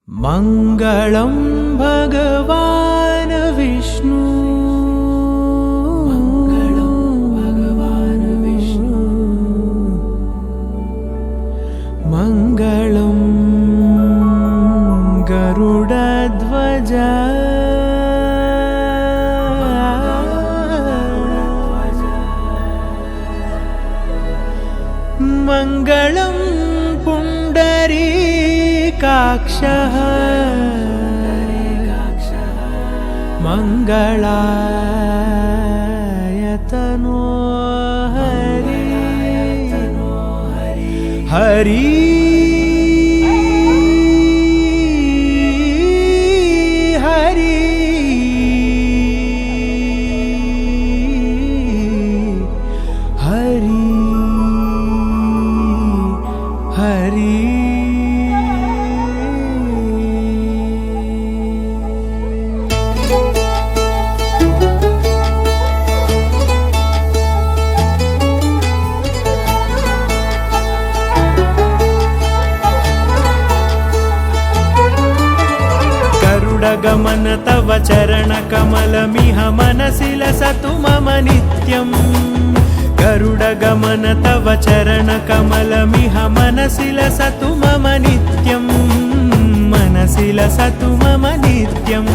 मङ्गलं भगवान् विष्णु मङ्गलं गरुडध्वज मङ्गलं पुण्डरीकाक्षः मङ्गलायतनो हरि हरि हरि हरि हरि गरुडगमन तव चरणकमलमिह मनसि लसतु मम नित्यम् गरुडगमन तव चरणकमलमिह मनसि लसतु मम नित्यम् मनसि लसतु मम नित्यम्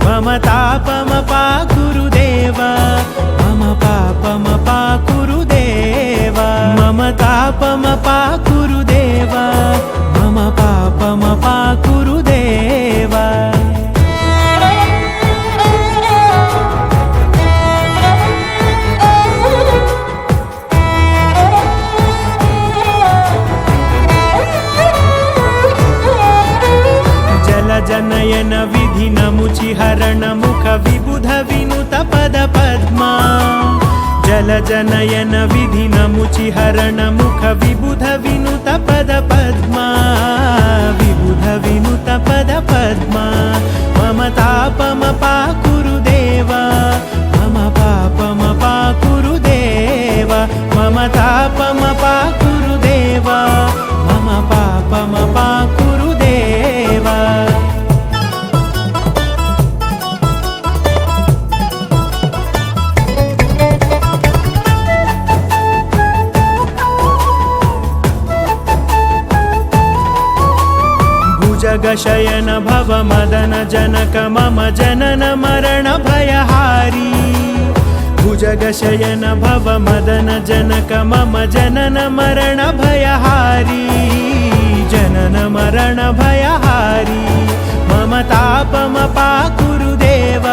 मम तापमपाकुरु देव मम पापमपाकुरु देव मम तापमपाकुरु देव मम पापमपाकुरु देव जनयन विधिनमुचिहरण मुख विबुध विनुत पद पद्मा जल जनयन विधिनमुचिहरण मुख विबुध विनुत पद पद्मा विबुध विनुत पद पद्मा मम तापमपाकुरु देव मम पापमपाकुरु देव मम तापमपाकुरु देव मम पापमपाकुरु देव जगशयन भव मदन जनक मम जनन मरण भयहारी भुजगशयन भव मदन जनक मम जनन मरण भयहारी जनन मरण भयहारी मम तापमपाकुरु देव